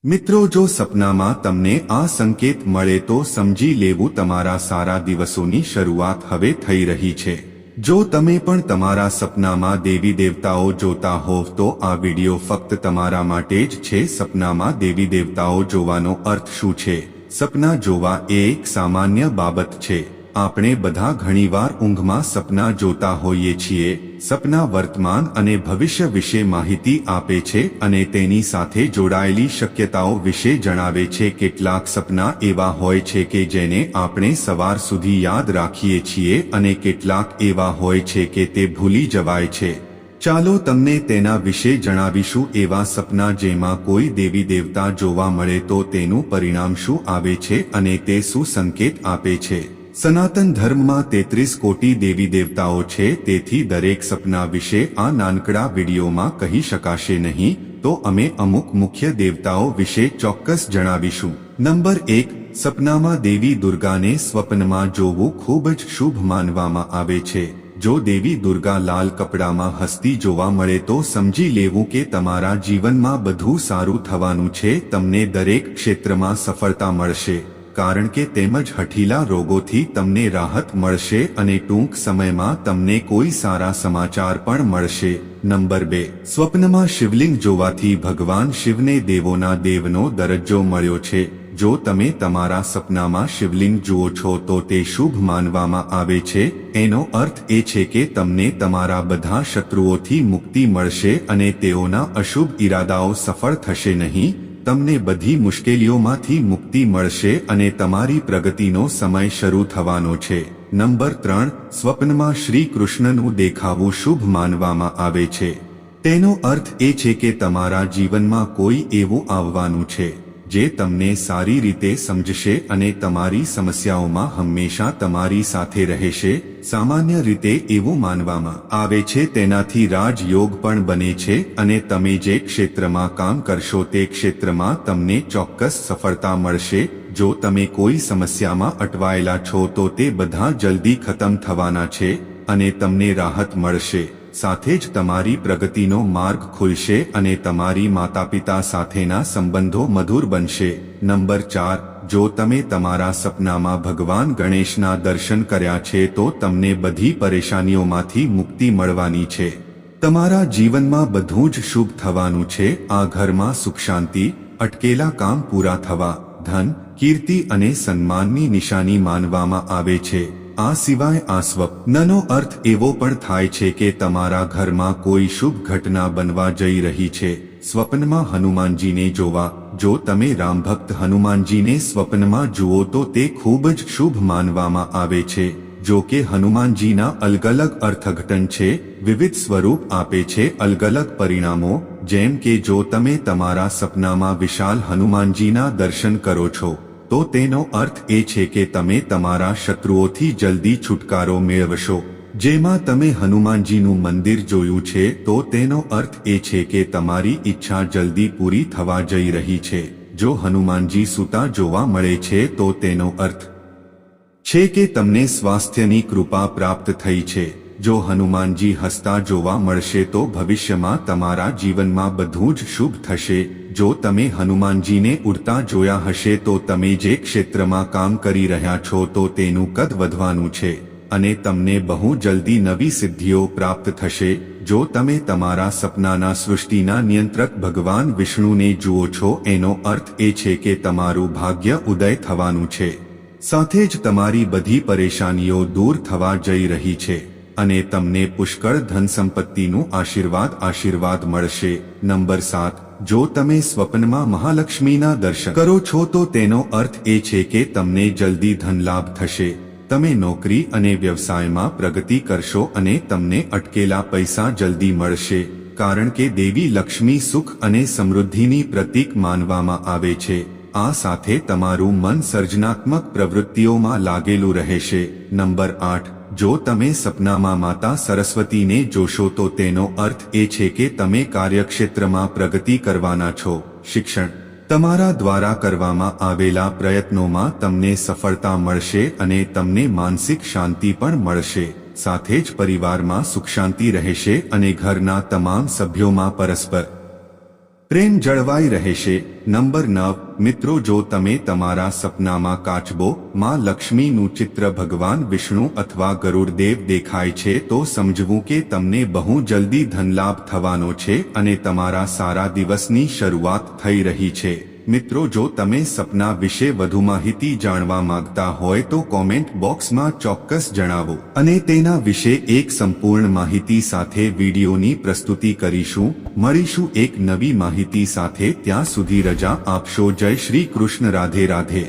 મિત્રો, જો સપનામાં તમને આ સંકેત મળે તો સમજી લેવું તમારા સારા દિવસોની શરૂઆત હવે થઈ રહી છે। જો તમે પણ તમારા સપનામાં દેવી દેવતાઓ જોતા હોવ તો આ વિડિયો ફક્ત તમારા માટે જ છે। સપનામાં દેવી દેવતાઓ જોવાનો અર્થ શું છે? સપના જોવા એ એક સામાન્ય બાબત છે। આપણે બધા ઘણીવાર ઊંઘમાં સપના જોતા હોઈએ છીએ। સપના વર્તમાન અને ભવિષ્ય વિશે માહિતી આપે છે અને તેની સાથે જોડાયેલી શક્યતાઓ વિશે જણાવે છે। કેટલાક સપના એવા હોય છે કે જેને આપણે સવાર સુધી યાદ રાખીએ છીએ અને કેટલાક એવા હોય છે કે તે ભૂલી જવાય છે। ચાલો તમને તેના વિશે જણાવીશું। એવા સપના જેમાં કોઈ દેવી દેવતા જોવા મળે તો તેનું પરિણામ શું આવે છે અને તે શું સંકેત આપે છે? સનાતન ધર્મમાં 33 કોટી દેવી દેવતાઓ છે, તેથી દરેક સપના વિશે આ નાનકડા વિડીયોમાં કહી શકાશે નહીં, તો અમે અમુક મુખ્ય દેવતાઓ વિશે ચોક્કસ જણાવીશું। નંબર 1, સપનામાં દેવી દુર્ગાને સ્વપ્નમાં જોવું ખૂબ જ શુભ માનવામાં આવે છે। જો દેવી દુર્ગા લાલ કપડામાં હસતી જોવા મળે તો સમજી લેવું કે તમારા જીવનમાં બધું સારું થવાનું છે। તમને દરેક ક્ષેત્રમાં સફળતા મળશે, કારણ કે તેમજ હઠીલા રોગોથી તમને રાહત મળશે અને ટૂંક સમયમાં તમને કોઈ સારા સમાચાર પણ મળશે। નંબર 2, સ્વપ્નમાં શિવલિંગ જોવાથી ભગવાન શિવને દેવોના દેવનો દરજ્જો મળ્યો છે। જો તમે તમારા સપનામાં શિવલિંગ જુઓ છો તો તે શુભ માનવામાં આવે છે। એનો અર્થ એ છે કે તમને તમારા બધા શત્રુઓથી મુક્તિ મળશે અને તેઓના અશુભ ઈરાદાઓ સફળ થશે નહીં। તમને બધી મુશ્કેલીઓમાંથી મુક્તિ મળશે અને તમારી પ્રગતિનો સમય શરૂ થવાનો છે। નંબર 3, સ્વપ્નમાં શ્રી કૃષ્ણનું દેખાવું શુભ માનવામાં આવે છે। તેનો અર્થ એ છે કે તમારા જીવનમાં કોઈ એવું આવવાનું છે જે તમને સારી રીતે સમજશે અને તમારી સમસ્યાઓમાં હંમેશા તમારી સાથે રહેશે। સામાન્ય રીતે એવું માનવામાં આવે છે તેનાથી રાજયોગ પણ બને છે અને તમે જે ક્ષેત્રમાં કામ કરશો તે ક્ષેત્રમાં તમને ચોક્કસ સફળતા મળશે। જો તમે કોઈ સમસ્યામાં અટવાયેલા છો તો તે બધા જલ્દી ખતમ થવાના છે અને તમને રાહત મળશે। સાથે જ તમારી પ્રગતિનો માર્ગ ખુલશે અને તમારી માતાપિતા સાથેના સંબંધો મધુર બનશે। નંબર 4, જો તમે તમારા સપનામાં ભગવાન ગણેશના દર્શન કર્યા છે તો તમને બધી પરેશાનીઓમાંથી મુક્તિ મળવાની છે। તમારા જીવનમાં બધું જ શુભ થવાનું છે। આ ઘરમાં સુખ શાંતિ, અટકેલા કામ પૂરા થવા, ધન, કીર્તિ અને સન્માનની નિશાની માનવામાં આવે છે। આ સિવાય આ સ્વપ્નનો અર્થ એવો પણ થાય છે કે તમારા ઘરમાં કોઈ શુભ ઘટના બનવા જઈ રહી છે। સ્વપ્નમાં હનુમાનજીને જોવા, જો તમે રામભક્ત હનુમાનજીને સ્વપ્નમાં જુઓ તો તે ખૂબ જ શુભ માનવામાં આવે છે। જો કે હનુમાનજીના અલગ અલગ અર્થઘટન છે, વિવિધ સ્વરૂપ આપે છે અલગ અલગ પરિણામો। જેમ કે જો તમે તમારા સપનામાં વિશાલ હનુમાનજીના દર્શન કરો છો તો તેનો અર્થ એ છે કે તમે તમારા શત્રુઓથી જલ્દી છુટકારો મેળવશો। જેમાં તમે હનુમાનજીનું મંદિર જોયું છે તો તેનો અર્થ એ છે કે તમારી ઈચ્છા જલ્દી પૂરી થવા જઈ રહી છે। જો હનુમાનજી સૂતા જોવા મળે છે તો તેનો અર્થ છે કે તમને સ્વાસ્થ્યની કૃપા પ્રાપ્ત થઈ છે। જો હનુમાનજી હસતા જોવા મળશે તો ભવિષ્યમાં તમારા જીવનમાં બધું જ શુભ થશે। જો તમે હનુમાનજીને ઉડતા જોયા હશે તો તમે જે ક્ષેત્રમાં કામ કરી રહ્યા છો તો તેનું કદ વધવાનું છે અને તમને બહુ જલ્દી નવી સિદ્ધિઓ પ્રાપ્ત થશે। જો તમે તમારા સપનાના સૃષ્ટિના નિયંત્રક ભગવાન વિષ્ણુને જુઓ છો એનો અર્થ એ છે કે તમારું ભાગ્ય ઉદય થવાનું છે, સાથે જ તમારી બધી પરેશાનીઓ દૂર થવા જઈ રહી છે અને તમને પુષ્કળ ધન સંપત્તિનું આશીર્વાદ મળશે। નંબર 7, જો તમે સ્વપ્નમાં મહાલક્ષ્મીના દર્શન કરો છો તો તેનો અર્થ એ છે કે તમને જલ્દી ધનલાભ થશે। તમે નોકરી અને વ્યવસાયમાં પ્રગતિ કરશો અને તમને અટકેલા પૈસા જલ્દી મળશે, કારણ કે દેવી લક્ષ્મી સુખ અને સમૃદ્ધિની પ્રતીક માનવામાં આવે છે। આ સાથે તમારું મન સર્જનાત્મક પ્રવૃત્તિઓમાં લાગેલું રહેશે। નંબર 8, જો તમે સપનામાં માતા સરસ્વતીને જોશો તો તેનો અર્થ એ છે કે તમે કાર્યક્ષેત્રમાં પ્રગતિ કરવાના છો। શિક્ષણ, તમારા દ્વારા કરવામાં આવેલા પ્રયત્નોમાં તમને સફળતા મળશે અને તમને માનસિક શાંતિ પણ મળશે। સાથે જ પરિવારમાં સુખ શાંતિ રહેશે અને ઘરના તમામ સભ્યોમાં પરસ્પર પ્રેમ જળવાઈ રહેશે. નંબર 9. મિત્રો, જો તમે તમારા સપનામાં કાચબો, માં લક્ષ્મીનું ચિત્ર, ભગવાન વિષ્ણુ અથવા ગરુડદેવ દેખાય છે તો સમજવું કે તમને બહુ જલ્દી ધનલાભ થવાનો છે અને તમારા સારા દિવસની શરૂઆત થઈ રહી છે. મિત્રો, જો તમે સપના વિશે વધુ માહિતી જાણવા માંગતા હોય તો કોમેન્ટ બોક્સમાં ચોક્કસ જણાવો અને તેના વિશે એક સંપૂર્ણ માહિતી સાથે વિડીયોની પ્રસ્તુતિ કરીશું. મળીશું એક નવી માહિતી સાથે. ત્યાં સુધી રજા આપશો. જય શ્રી કૃષ્ણ. રાધે રાધે.